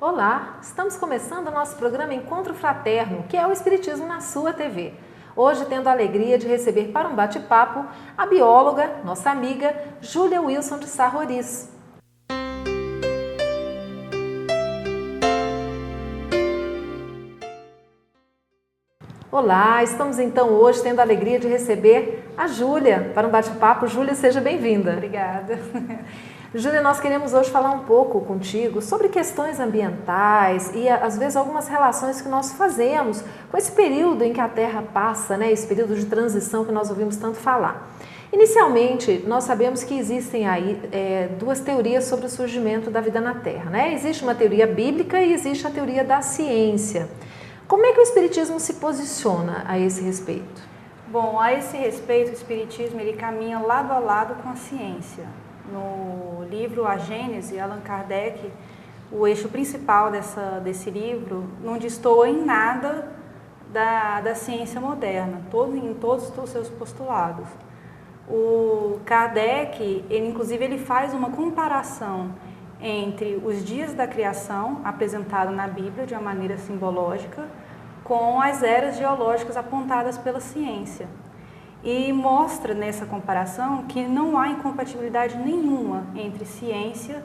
Olá, estamos começando o nosso programa Encontro Fraterno, que é o Espiritismo na sua TV. Hoje tendo a alegria de receber para um bate-papo a bióloga, nossa amiga, Júlia Wilson de Sá Roriz. Olá, estamos então hoje tendo a alegria de receber a Júlia para um bate-papo. Júlia, seja bem-vinda. Obrigada. Júlia, nós queremos hoje falar um pouco contigo sobre questões ambientais e, às vezes, algumas relações que nós fazemos com esse período em que a Terra passa, né? Esse período de transição que nós ouvimos tanto falar. Inicialmente, nós sabemos que existem aí duas teorias sobre o surgimento da vida na Terra, né? Existe uma teoria bíblica e existe a teoria da ciência. Como é que o Espiritismo se posiciona a esse respeito? Bom, a esse respeito, o Espiritismo ele caminha lado a lado com a ciência. No livro A Gênese, Allan Kardec, o eixo principal desse livro não destoa em nada da ciência moderna, em todos os seus postulados. O Kardec, ele faz uma comparação entre os dias da criação, apresentado na Bíblia de uma maneira simbológica, com as eras geológicas apontadas pela ciência. E mostra nessa comparação que não há incompatibilidade nenhuma entre ciência,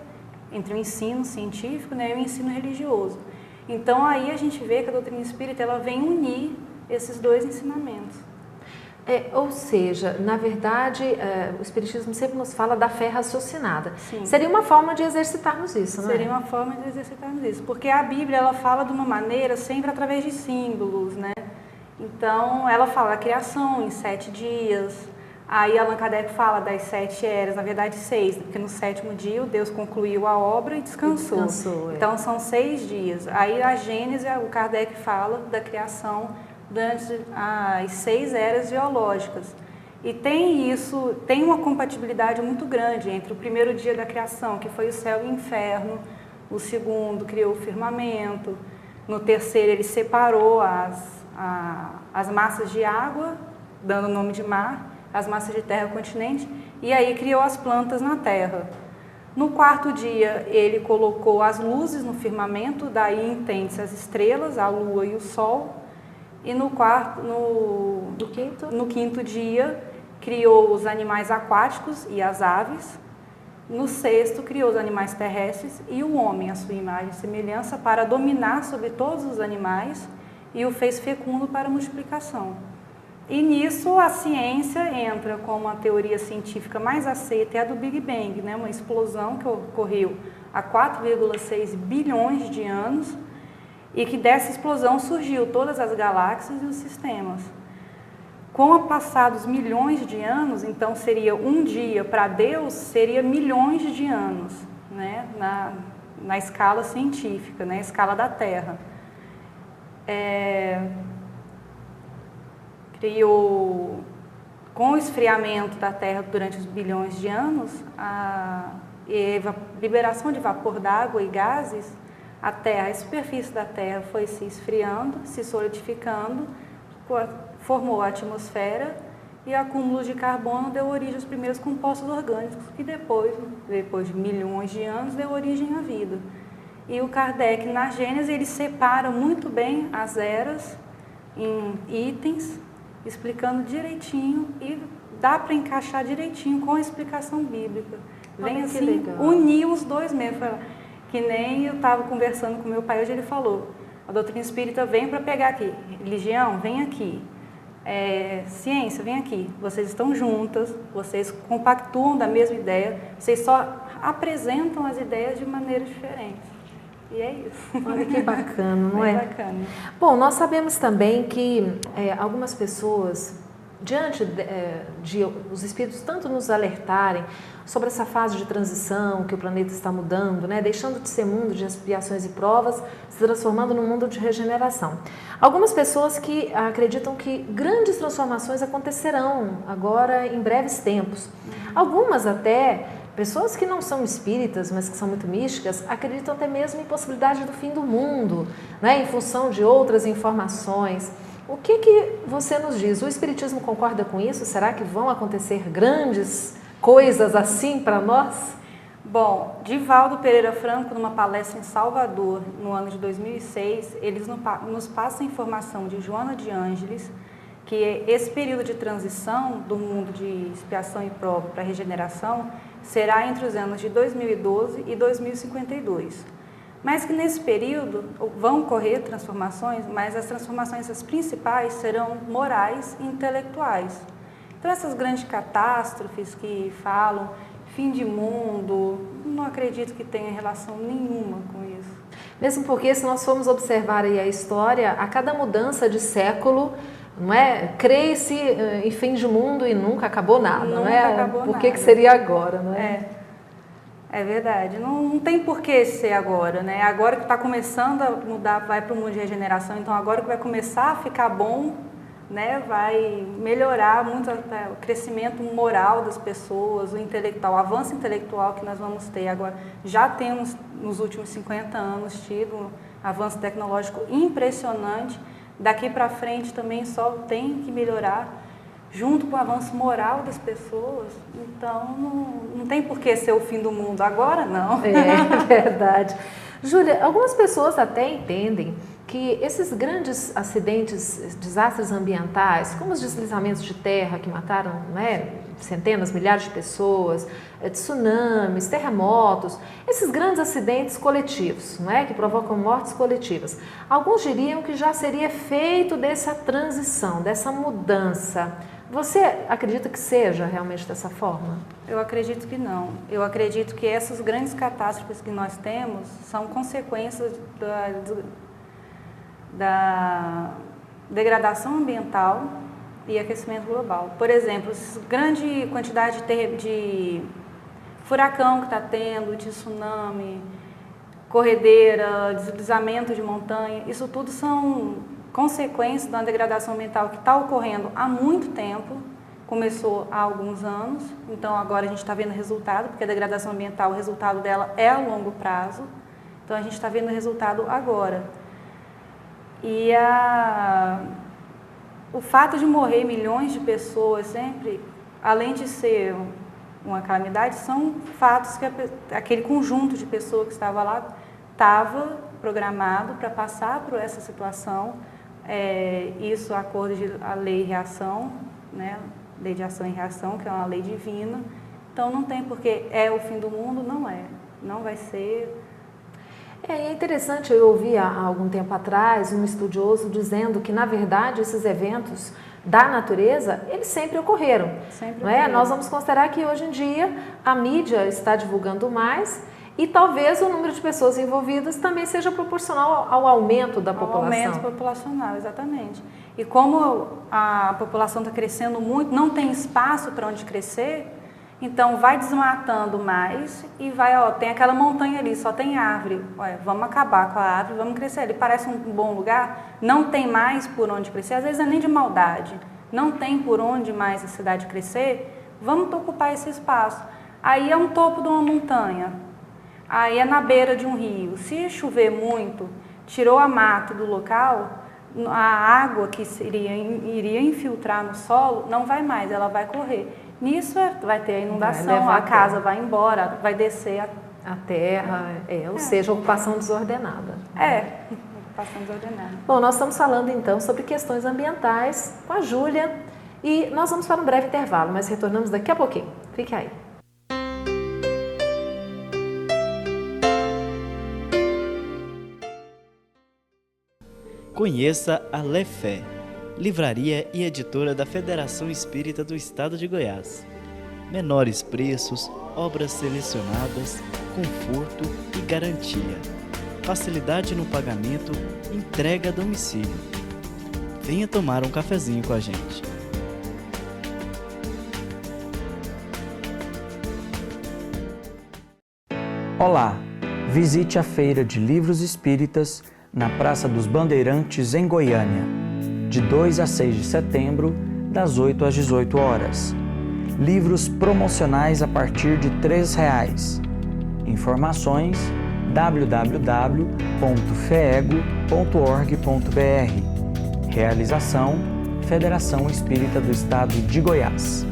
entre o ensino científico, né, e o ensino religioso. Então aí a gente vê que a doutrina espírita ela vem unir esses dois ensinamentos. Ou seja, na verdade, o Espiritismo sempre nos fala da fé raciocinada. Sim. Seria uma forma de exercitarmos isso, não é? Seria uma forma de exercitarmos isso, porque a Bíblia ela fala de uma maneira sempre através de símbolos, né? Então, ela fala da criação em 7 dias, aí Allan Kardec fala das 7 eras, na verdade 6, porque no 7º dia Deus concluiu a obra e descansou. Então, são 6 dias. Aí a Gênese, o Kardec fala da criação durante as 6 eras geológicas. E tem uma compatibilidade muito grande entre o primeiro dia da criação, que foi o céu e o inferno, o segundo criou o firmamento, no terceiro ele separou as massas de água, dando o nome de mar, as massas de terra continente, e aí criou as plantas na terra. No 4º dia, ele colocou as luzes no firmamento, daí entende-se as estrelas, a lua e o sol, e no 5º dia, criou os animais aquáticos e as aves, no 6º, criou os animais terrestres e o homem, a sua imagem e semelhança, para dominar sobre todos os animais, e o fez fecundo para a multiplicação. E nisso a ciência entra como a teoria científica mais aceita, é a do Big Bang, né? Uma explosão que ocorreu há 4,6 bilhões de anos e que dessa explosão surgiu todas as galáxias e os sistemas. Com o passar dos milhões de anos, então seria um dia para Deus, seria milhões de anos, né? Na escala científica, na escala da Terra. Criou, com o esfriamento da Terra durante os bilhões de anos, a liberação de vapor d'água e gases, a superfície da Terra foi se esfriando, se solidificando, formou a atmosfera e acúmulos de carbono deu origem aos primeiros compostos orgânicos, que depois de milhões de anos, deu origem à vida. E o Kardec, na Gênese, ele separa muito bem as eras em itens, explicando direitinho e dá para encaixar direitinho com a explicação bíblica. Vem assim, unir os dois mesmo. Que nem eu estava conversando com meu pai hoje, ele falou, a doutrina espírita vem para pegar aqui, religião, vem aqui, ciência, vem aqui. Vocês estão juntas, vocês compactuam da mesma ideia, vocês só apresentam as ideias de maneiras diferentes. E é isso. Olha que bacana, não é? Bacana. Bom, nós sabemos também que algumas pessoas, diante de os espíritos tanto nos alertarem sobre essa fase de transição, que o planeta está mudando, né, deixando de ser mundo de expiações e provas, se transformando num mundo de regeneração. Algumas pessoas que acreditam que grandes transformações acontecerão agora em breves tempos. Algumas até pessoas que não são espíritas, mas que são muito místicas, acreditam até mesmo em possibilidade do fim do mundo, né, em função de outras informações. O que você nos diz? O Espiritismo concorda com isso? Será que vão acontecer grandes coisas assim para nós? Bom, Divaldo Pereira Franco, numa palestra em Salvador, no ano de 2006, eles nos passam a informação de Joana de Ângeles, que esse período de transição do mundo de expiação e prova para regeneração será entre os anos de 2012 e 2052. Mas que nesse período vão ocorrer transformações, mas as transformações as principais serão morais e intelectuais. Então essas grandes catástrofes que falam fim de mundo, não acredito que tenha relação nenhuma com isso. Mesmo porque, se nós formos observar aí a história, a cada mudança de século, não é? Crê-se em fim de mundo e nunca acabou nada, nunca não é? Acabou por nada. Que seria agora, não é? É verdade, não tem por que ser agora, né? Agora que está começando a mudar, vai para o mundo de regeneração, então agora que vai começar a ficar bom, né? Vai melhorar muito o crescimento moral das pessoas, o intelectual, o avanço intelectual que nós vamos ter agora. Já temos nos últimos 50 anos tido um avanço tecnológico impressionante, daqui para frente também só tem que melhorar, junto com o avanço moral das pessoas. Então, não tem por que ser o fim do mundo agora, não. É verdade. Júlia, algumas pessoas até entendem que esses grandes acidentes, desastres ambientais, como os deslizamentos de terra que mataram, né, centenas, milhares de pessoas, tsunamis, terremotos, esses grandes acidentes coletivos, não é, que provocam mortes coletivas. Alguns diriam que já seria efeito dessa transição, dessa mudança. Você acredita que seja realmente dessa forma? Eu acredito que não. Eu acredito que essas grandes catástrofes que nós temos são consequências da degradação ambiental e aquecimento global. Por exemplo, grande quantidade de furacão que está tendo, de tsunami, corredeira, deslizamento de montanha, isso tudo são consequências da degradação ambiental que está ocorrendo há muito tempo, começou há alguns anos, então agora a gente está vendo o resultado, porque a degradação ambiental, o resultado dela é a longo prazo, então a gente está vendo o resultado agora. E o fato de morrer milhões de pessoas sempre, além de ser uma calamidade, são fatos que aquele conjunto de pessoas que estava lá estava programado para passar por essa situação. Isso, acordo a lei e reação, né? Lei de ação e reação, que é uma lei divina. Então não tem porque é o fim do mundo, não vai ser. É interessante, eu ouvi há algum tempo atrás um estudioso dizendo que, na verdade, esses eventos da natureza, eles sempre ocorreram. Não é? Nós vamos considerar que hoje em dia a mídia está divulgando mais e talvez o número de pessoas envolvidas também seja proporcional ao aumento da população. Ao aumento populacional, exatamente. E como a população está crescendo muito, não tem espaço para onde crescer, então vai desmatando mais e tem aquela montanha ali, só tem árvore. Vamos acabar com a árvore, vamos crescer. Ele parece um bom lugar, não tem mais por onde crescer, às vezes é nem de maldade, não tem por onde mais a cidade crescer, vamos ocupar esse espaço. Aí é um topo de uma montanha, aí é na beira de um rio. Se chover muito, tirou a mata do local, a água que iria infiltrar no solo não vai mais, ela vai correr. Nisso vai ter a inundação, a casa vai embora, vai descer a terra, ou seja, ocupação desordenada. Ocupação desordenada. Bom, nós estamos falando então sobre questões ambientais com a Júlia e nós vamos para um breve intervalo, mas retornamos daqui a pouquinho. Fique aí. Conheça a Lefé, livraria e editora da Federação Espírita do Estado de Goiás. Menores preços, obras selecionadas, conforto e garantia. Facilidade no pagamento, entrega a domicílio. Venha tomar um cafezinho com a gente. Olá, visite a Feira de Livros Espíritas na Praça dos Bandeirantes, em Goiânia, de 2 a 6 de setembro, das 8 às 18 horas. Livros promocionais a partir de R$ 3,00. Informações www.feego.org.br. Realização: Federação Espírita do Estado de Goiás.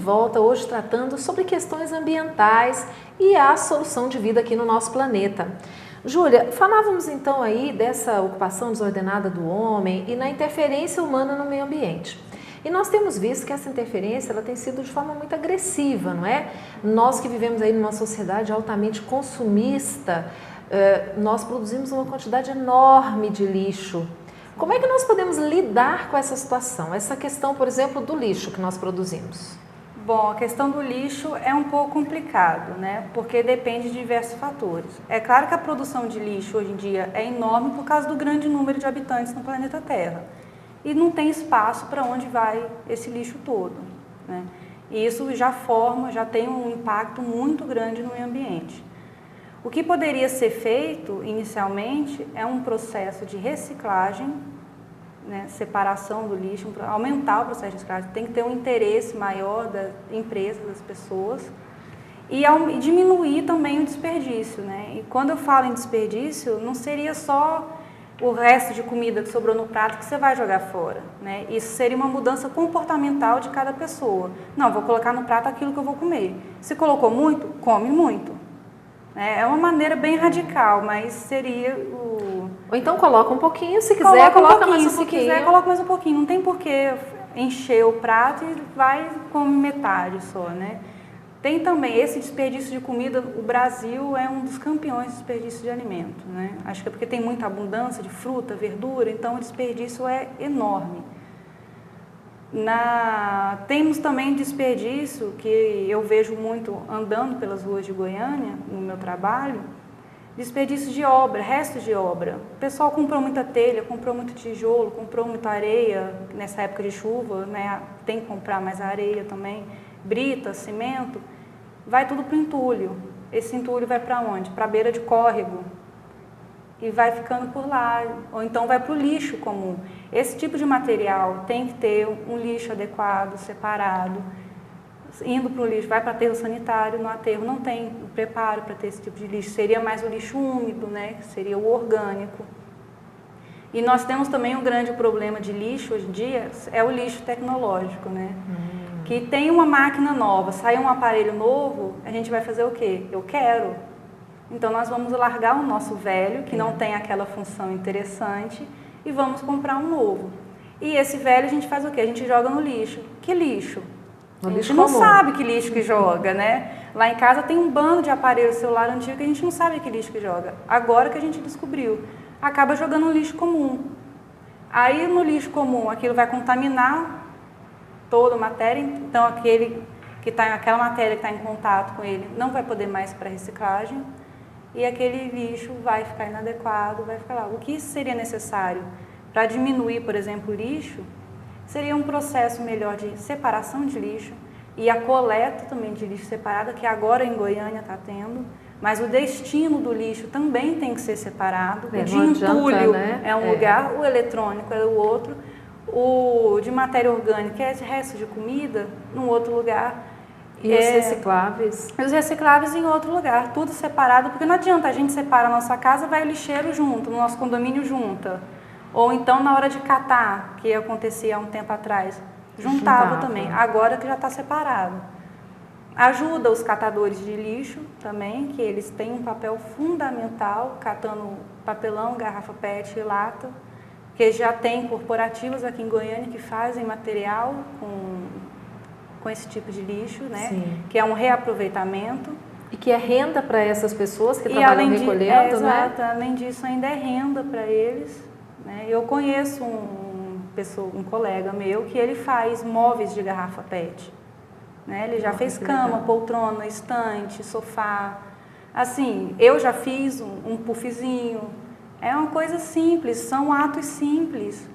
volta hoje tratando sobre questões ambientais e a solução de vida aqui no nosso planeta. Júlia, falávamos então aí dessa ocupação desordenada do homem e na interferência humana no meio ambiente. E nós temos visto que essa interferência ela tem sido de forma muito agressiva, não é? Nós que vivemos aí numa sociedade altamente consumista, nós produzimos uma quantidade enorme de lixo. Como é que nós podemos lidar com essa situação? Essa questão, por exemplo, do lixo que nós produzimos. Bom, a questão do lixo é um pouco complicado, né? Porque depende de diversos fatores. É claro que a produção de lixo hoje em dia é enorme por causa do grande número de habitantes no planeta Terra. E não tem espaço para onde vai esse lixo todo, né? E isso já tem um impacto muito grande no meio ambiente. O que poderia ser feito inicialmente é um processo de reciclagem, né, separação do lixo, aumentar o processo de reciclagem, tem que ter um interesse maior da empresa, das pessoas, e diminuir também o desperdício, né? E quando eu falo em desperdício, não seria só o resto de comida que sobrou no prato que você vai jogar fora, né? Isso seria uma mudança comportamental de cada pessoa. Não, vou colocar no prato aquilo que eu vou comer. Se colocou muito, come muito. É uma maneira bem radical, mas seria o... Ou então coloca um pouquinho, se quiser, coloca mais um pouquinho. Se quiser, coloca mais um pouquinho. Não tem por que encher o prato e vai com metade só, né? Tem também esse desperdício de comida. O Brasil é um dos campeões de desperdício de alimento, né? Acho que é porque tem muita abundância de fruta, verdura, então o desperdício é enorme. Temos também desperdício, que eu vejo muito andando pelas ruas de Goiânia, no meu trabalho, desperdício de obra, restos de obra. O pessoal comprou muita telha, comprou muito tijolo, comprou muita areia, nessa época de chuva, né? Tem que comprar mais areia também, brita, cimento, vai tudo para o entulho. Esse entulho vai para onde? Para a beira de córrego. E vai ficando por lá, ou então vai para o lixo comum. Esse tipo de material tem que ter um lixo adequado, separado, indo para o lixo, vai para aterro sanitário, no aterro não tem preparo para ter esse tipo de lixo, seria mais o lixo úmido, né? Seria o orgânico. E nós temos também um grande problema de lixo hoje em dia, é o lixo tecnológico, né? Que tem uma máquina nova, sai um aparelho novo, a gente vai fazer o quê? Eu quero. Então, nós vamos largar o nosso velho, que não tem aquela função interessante, e vamos comprar um novo. E esse velho a gente faz o quê? A gente joga no lixo. Que lixo? A gente não sabe que lixo que joga, né? Lá em casa tem um bando de aparelho celular antigo que a gente não sabe que lixo que joga. Agora que a gente descobriu. Acaba jogando no lixo comum. Aí, no lixo comum, aquilo vai contaminar toda a matéria, então aquela matéria que está em contato com ele não vai poder mais para reciclagem. E aquele lixo vai ficar inadequado, vai ficar lá. O que seria necessário para diminuir, por exemplo, o lixo, seria um processo melhor de separação de lixo e a coleta também de lixo separada, que agora em Goiânia está tendo, mas o destino do lixo também tem que ser separado. O de entulho é um lugar, o eletrônico é o outro, o de matéria orgânica, que é de resto de comida, num outro lugar. E os recicláveis? Os recicláveis em outro lugar, tudo separado, porque não adianta, a gente separa a nossa casa, vai o lixeiro junto, no nosso condomínio junta. Ou então na hora de catar, que acontecia há um tempo atrás, juntava também, agora que já está separado. Ajuda os catadores de lixo também, que eles têm um papel fundamental, catando papelão, garrafa PET e lata, que já tem corporativas aqui em Goiânia que fazem material com esse tipo de lixo, né? Sim. Que é um reaproveitamento. E que é renda para essas pessoas que trabalham recolhendo, né? Exato, além disso ainda é renda para eles, né? Eu conheço um colega meu que ele faz móveis de garrafa PET, né? Ele já fez cama, poltrona, estante, sofá. Assim, eu já fiz um puffzinho. É uma coisa simples, são atos simples,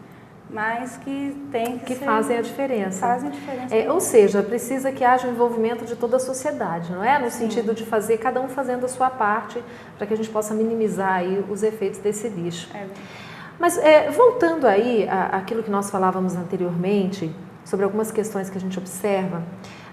mas que tem que fazem a diferença. Fazem a diferença. Ou seja, precisa que haja o envolvimento de toda a sociedade, não é? No sentido de fazer, cada um fazendo a sua parte, para que a gente possa minimizar aí os efeitos desse lixo. Mas voltando aí àquilo que nós falávamos anteriormente, sobre algumas questões que a gente observa,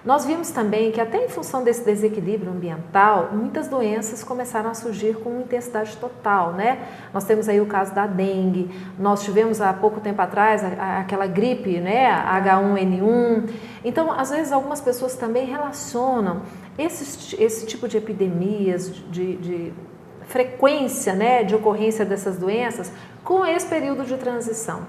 Nós vimos também que até em função desse desequilíbrio ambiental, muitas doenças começaram a surgir com intensidade total, né? Nós temos aí o caso da dengue, nós tivemos há pouco tempo atrás aquela gripe, né? H1N1. Então, às vezes, algumas pessoas também relacionam esse tipo de epidemias, de frequência, né, de ocorrência dessas doenças com esse período de transição.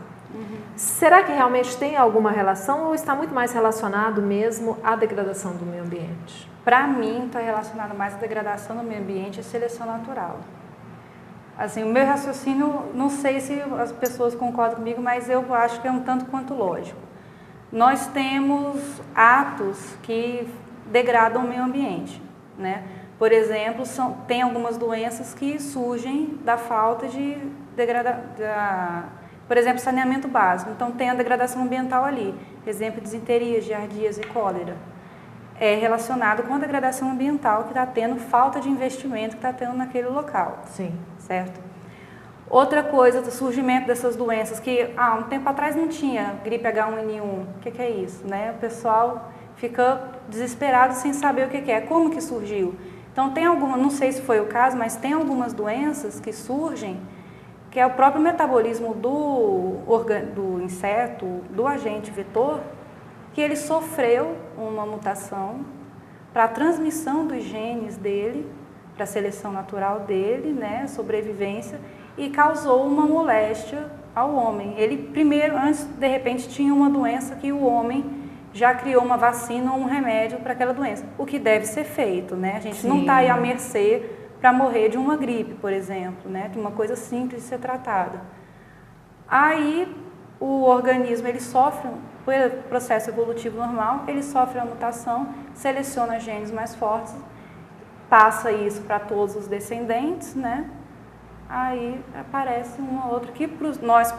Será que realmente tem alguma relação ou está muito mais relacionado mesmo à degradação do meio ambiente? Para mim, está relacionado mais à degradação do meio ambiente e seleção natural. Assim, o meu raciocínio, não sei se as pessoas concordam comigo, mas eu acho que é um tanto quanto lógico. Nós temos atos que degradam o meio ambiente, né? Por exemplo, tem algumas doenças que surgem da falta de por exemplo, saneamento básico. Então, tem a degradação ambiental ali. Exemplo, disenteria, giardias e cólera. É relacionado com a degradação ambiental que está tendo, falta de investimento que está tendo naquele local. Sim. Certo? Outra coisa do surgimento dessas doenças que, um tempo atrás não tinha gripe H1N1. O que é isso, né? O pessoal fica desesperado sem saber o que é. Como que surgiu? Então, tem alguma, não sei se foi o caso, mas tem algumas doenças que surgem que é o próprio metabolismo do inseto, do agente vetor, que ele sofreu uma mutação para a transmissão dos genes dele, para a seleção natural dele, né, sobrevivência, e causou uma moléstia ao homem. Ele primeiro, antes, de repente, tinha uma doença que o homem já criou uma vacina ou um remédio para aquela doença, o que deve ser feito, né? A gente Sim. não está aí à mercê para morrer de uma gripe, por exemplo, né? De uma coisa simples de ser tratada. Aí o organismo ele sofre, pelo processo evolutivo normal, ele sofre a mutação, seleciona genes mais fortes, passa isso para todos os descendentes, né? Aí aparece uma outra que para nós,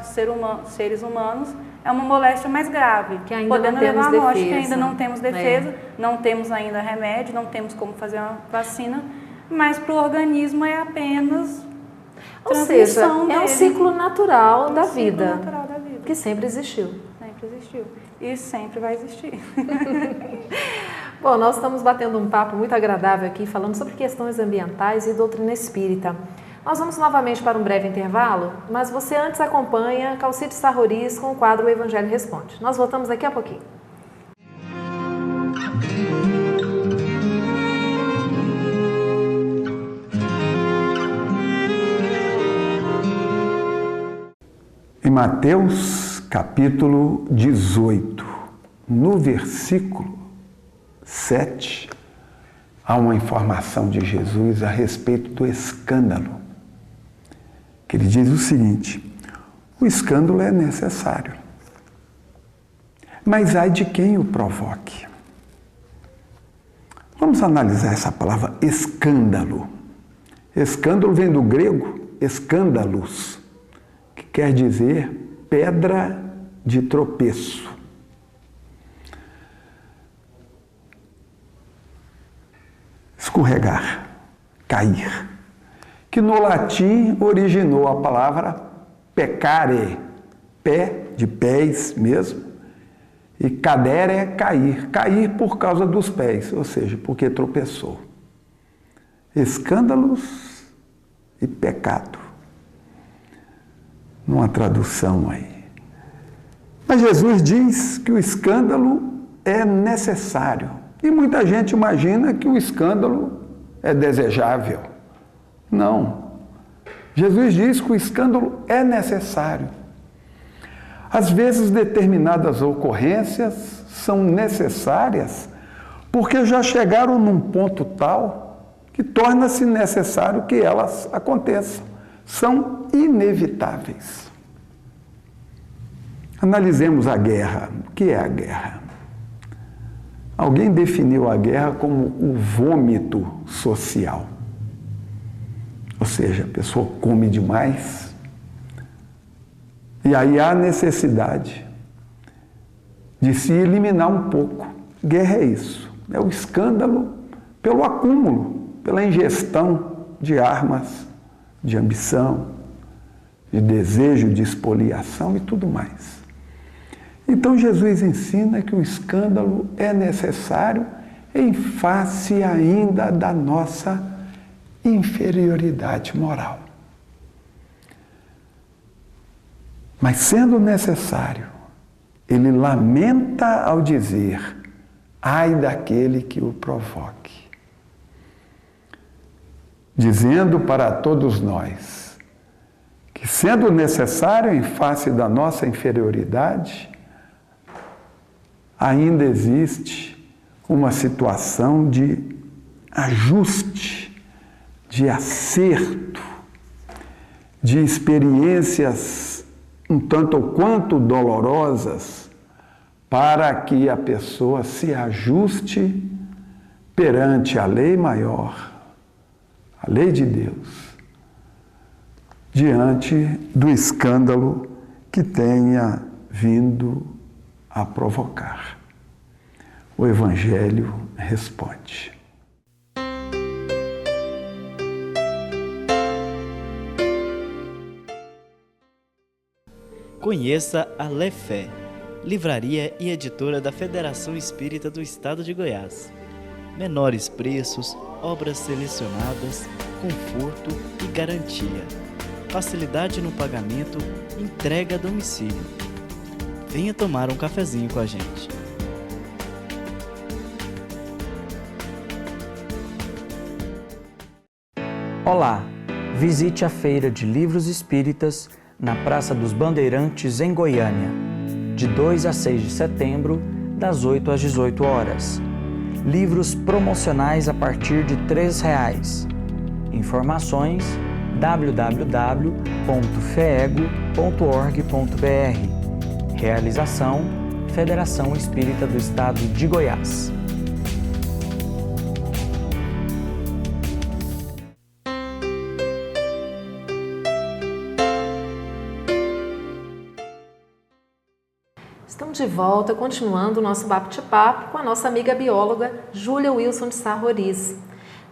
seres humanos, é uma moléstia mais grave, que ainda podendo não temos levar à morte, defesa. que ainda não temos defesa, não temos ainda remédio, não temos como fazer uma vacina, mas para o organismo é apenas Ou seja, é um dele. ciclo natural da vida, Ciclo natural da vida. que sempre existiu. Sempre existiu. E sempre vai existir. Bom, nós estamos batendo um papo muito agradável aqui, falando sobre questões ambientais e doutrina espírita. Nós vamos novamente para um breve intervalo, mas você antes acompanha Calcide Sarroris com o quadro O Evangelho Responde. Nós voltamos daqui a pouquinho. Em Mateus, capítulo 18, no versículo 7, há uma informação de Jesus a respeito do escândalo. Que ele diz o seguinte: o escândalo é necessário, mas ai de quem o provoque. Vamos analisar essa palavra escândalo. Escândalo vem do grego escândalos, que quer dizer pedra de tropeço. Escorregar, cair, que no latim originou a palavra peccare, pé de pés mesmo, e cadere é cair, cair por causa dos pés, ou seja, porque tropeçou. Escândalos e pecado. Numa tradução aí. Mas Jesus diz que o escândalo é necessário. E muita gente imagina que o escândalo é desejável. Não. Jesus diz que o escândalo é necessário. Às vezes, determinadas ocorrências são necessárias porque já chegaram num ponto tal que torna-se necessário que elas aconteçam. São inevitáveis. Analisemos a guerra. O que é a guerra? Alguém definiu a guerra como o vômito social. Ou seja, a pessoa come demais e aí há necessidade de se eliminar um pouco. Guerra é isso, é o escândalo pelo acúmulo, pela ingestão de armas, de ambição, de desejo de espoliação e tudo mais. Então Jesus ensina que o escândalo é necessário em face ainda da nossa inferioridade moral. Mas sendo necessário, ele lamenta ao dizer: ai daquele que o provoque. Dizendo para todos nós que, sendo necessário em face da nossa inferioridade, ainda existe uma situação de ajuste, de acerto, de experiências um tanto ou quanto dolorosas, para que a pessoa se ajuste perante a lei maior, a lei de Deus, diante do escândalo que tenha vindo a provocar. O Evangelho responde. Conheça a Lé Fé, livraria e editora da Federação Espírita do Estado de Goiás. Menores preços, obras selecionadas, conforto e garantia. Facilidade no pagamento, entrega a domicílio. Venha tomar um cafezinho com a gente. Olá! Visite a Feira de Livros Espíritas na Praça dos Bandeirantes, em Goiânia, de 2 a 6 de setembro, das 8 às 18 horas. Livros promocionais a partir de R$ 3,00. Informações www.feego.org.br. Realização: Federação Espírita do Estado de Goiás. Estamos de volta, continuando o nosso bate-papo com a nossa amiga bióloga Júlia Wilson de Sá Roriz.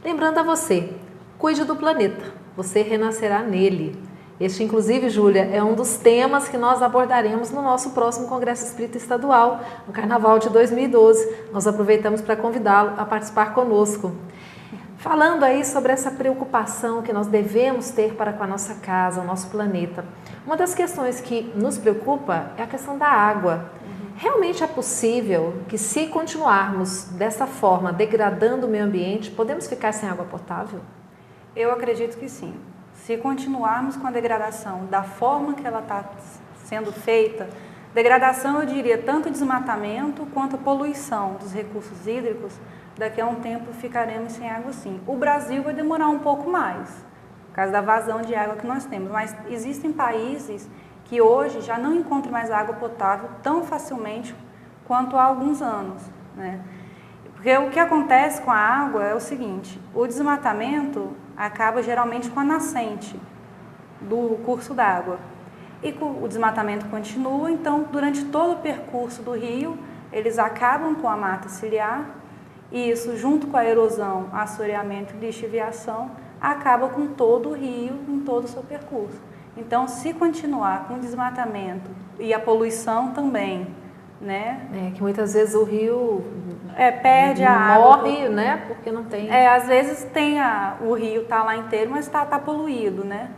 Lembrando a você, cuide do planeta, você renascerá nele. Este, inclusive, Júlia, é um dos temas que nós abordaremos no nosso próximo Congresso Espírita Estadual, no Carnaval de 2012. Nós aproveitamos para convidá-lo a participar conosco. Falando aí sobre essa preocupação que nós devemos ter para com a nossa casa, o nosso planeta. Uma das questões que nos preocupa é a questão da água. Realmente é possível que, se continuarmos dessa forma, degradando o meio ambiente, podemos ficar sem água potável? Eu acredito que sim. Se continuarmos com a degradação da forma que ela está sendo feita, degradação, eu diria, tanto desmatamento quanto a poluição dos recursos hídricos, daqui a um tempo ficaremos sem água sim. O Brasil vai demorar um pouco mais, por causa da vazão de água que nós temos, mas existem países que hoje já não encontram mais água potável tão facilmente quanto há alguns anos, né? Porque o que acontece com a água é o seguinte: o desmatamento acaba geralmente com a nascente do curso d'água. E o desmatamento continua, então, durante todo o percurso do rio, eles acabam com a mata ciliar, e isso, junto com a erosão, assoreamento e lixiviação, acaba com todo o rio em todo o seu percurso. Então, se continuar com o desmatamento e a poluição também, né? Que muitas vezes o rio perde a água. Morre, né? Porque não tem... às vezes o rio está lá inteiro, mas está poluído, né?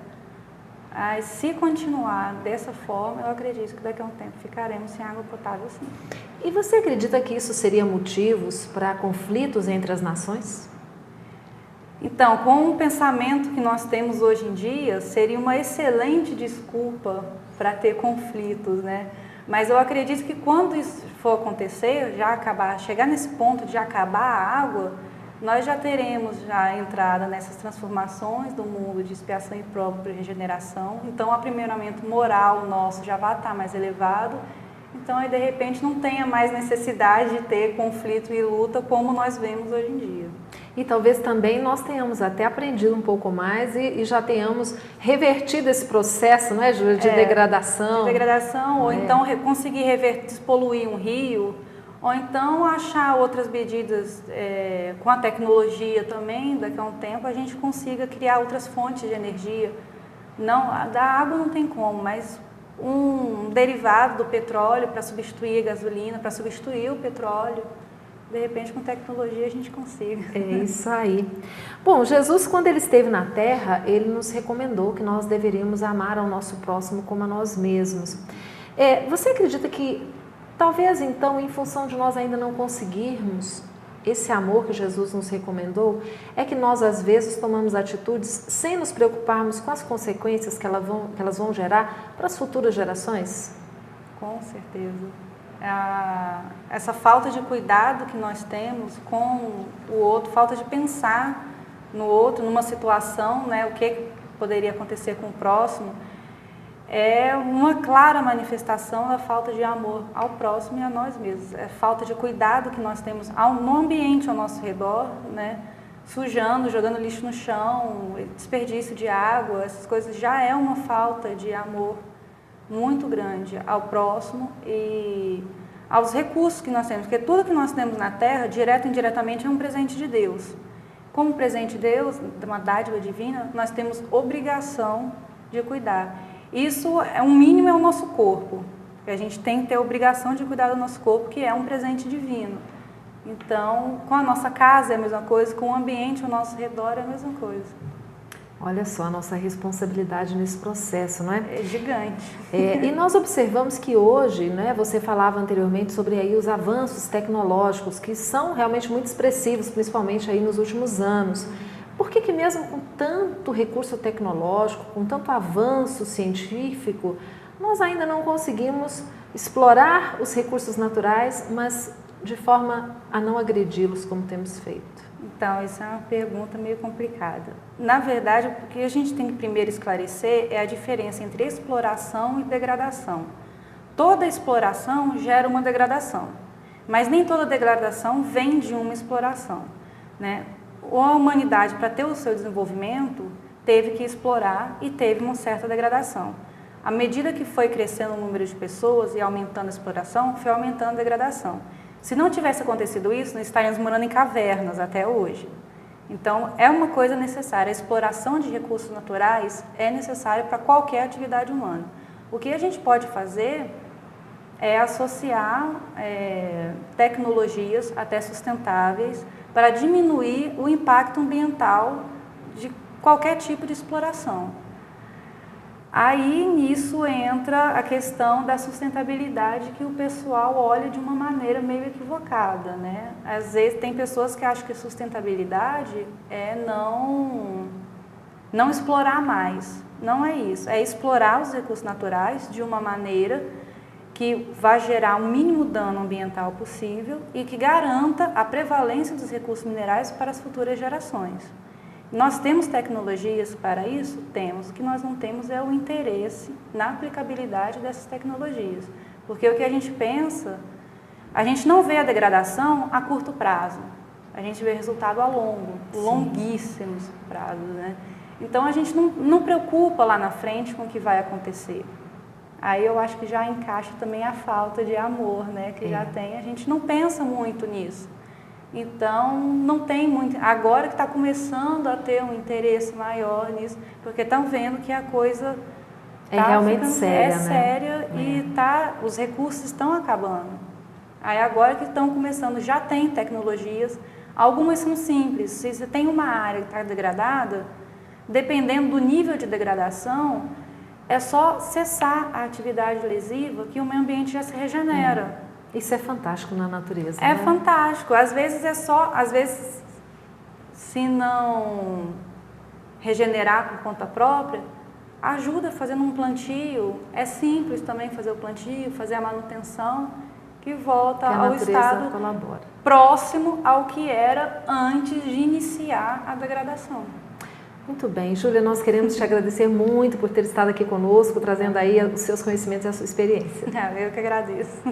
Aí, se continuar dessa forma, eu acredito que daqui a um tempo ficaremos sem água potável, sim. E você acredita que isso seria motivos para conflitos entre as nações? Então, com o pensamento que nós temos hoje em dia, seria uma excelente desculpa para ter conflitos, né? Mas eu acredito que quando isso for acontecer, chegar nesse ponto de acabar a água, nós já teremos a entrada nessas transformações do mundo de expiação e prova para regeneração. Então, o aprimoramento moral nosso já vai estar mais elevado. Então, aí, de repente, não tenha mais necessidade de ter conflito e luta como nós vemos hoje em dia. E talvez também nós tenhamos até aprendido um pouco mais e já tenhamos revertido esse processo, não é, Júlia, de degradação. De degradação, ou então conseguir despoluir um rio, ou então achar outras medidas com a tecnologia também, daqui a um tempo a gente consiga criar outras fontes de energia. Não, da água não tem como, mas um derivado do petróleo para substituir a gasolina, para substituir o petróleo. De repente, com tecnologia, a gente consiga. É isso aí. Bom, Jesus, quando ele esteve na Terra, ele nos recomendou que nós deveríamos amar ao nosso próximo como a nós mesmos. Você acredita que, talvez então, em função de nós ainda não conseguirmos esse amor que Jesus nos recomendou, é que nós às vezes tomamos atitudes sem nos preocuparmos com as consequências que elas vão gerar para as futuras gerações? Com certeza. Essa falta de cuidado que nós temos com o outro, falta de pensar no outro, numa situação, né, o que poderia acontecer com o próximo, é uma clara manifestação da falta de amor ao próximo e a nós mesmos. É falta de cuidado que nós temos no ambiente ao nosso redor, né? Sujando, jogando lixo no chão, desperdício de água, essas coisas já é uma falta de amor muito grande ao próximo e aos recursos que nós temos. Porque tudo que nós temos na Terra, direto ou indiretamente, é um presente de Deus. Como presente de Deus, uma dádiva divina, nós temos obrigação de cuidar. Isso é um mínimo, é o nosso corpo. A gente tem que ter a obrigação de cuidar do nosso corpo, que é um presente divino. Então, com a nossa casa é a mesma coisa, com o ambiente ao nosso redor é a mesma coisa. Olha só a nossa responsabilidade nesse processo, não é? É gigante. E nós observamos que hoje, né, você falava anteriormente sobre aí os avanços tecnológicos, que são realmente muito expressivos, principalmente aí nos últimos anos. Por que mesmo com tanto recurso tecnológico, com tanto avanço científico, nós ainda não conseguimos explorar os recursos naturais, mas de forma a não agredi-los como temos feito? Então, isso é uma pergunta meio complicada. Na verdade, o que a gente tem que primeiro esclarecer é a diferença entre exploração e degradação. Toda exploração gera uma degradação, mas nem toda degradação vem de uma exploração, né? A humanidade, para ter o seu desenvolvimento, teve que explorar e teve uma certa degradação. À medida que foi crescendo o número de pessoas e aumentando a exploração, foi aumentando a degradação. Se não tivesse acontecido isso, nós estaríamos morando em cavernas até hoje. Então, é uma coisa necessária. A exploração de recursos naturais é necessária para qualquer atividade humana. O que a gente pode fazer é associar tecnologias até sustentáveis para diminuir o impacto ambiental de qualquer tipo de exploração. Aí, nisso, entra a questão da sustentabilidade, que o pessoal olha de uma maneira meio equivocada, né? Às vezes, tem pessoas que acham que sustentabilidade é não explorar mais. Não é isso. É explorar os recursos naturais de uma maneira que vai gerar o mínimo dano ambiental possível e que garanta a prevalência dos recursos minerais para as futuras gerações. Nós temos tecnologias para isso? Temos. O que nós não temos é o interesse na aplicabilidade dessas tecnologias. Porque o que a gente pensa, a gente não vê a degradação a curto prazo. A gente vê resultado a longuíssimos prazos, né? Então, a gente não preocupa lá na frente com o que vai acontecer. Aí eu acho que já encaixa também a falta de amor, né? Que já tem. A gente não pensa muito nisso. Então, não tem muito... Agora que está começando a ter um interesse maior nisso, porque estão vendo que a coisa é realmente séria, séria, né? E os recursos estão acabando. Aí agora que estão começando, já tem tecnologias, algumas são simples. Se você tem uma área que está degradada, dependendo do nível de degradação, é só cessar a atividade lesiva que o meio ambiente já se regenera. Isso é fantástico na natureza. É, né? fantástico. Às vezes, se não regenerar por conta própria, ajuda fazendo um plantio. É simples também fazer o plantio, fazer a manutenção, que volta ao estado próximo ao que era antes de iniciar a degradação. Muito bem, Júlia, nós queremos te agradecer muito por ter estado aqui conosco, trazendo aí os seus conhecimentos e a sua experiência. Eu que agradeço.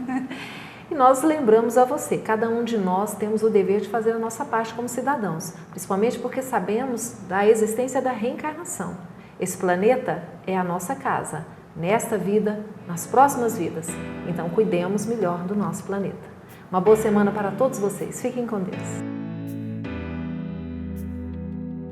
E nós lembramos a você, cada um de nós temos o dever de fazer a nossa parte como cidadãos, principalmente porque sabemos da existência da reencarnação. Esse planeta é a nossa casa, nesta vida, nas próximas vidas. Então, cuidemos melhor do nosso planeta. Uma boa semana para todos vocês. Fiquem com Deus.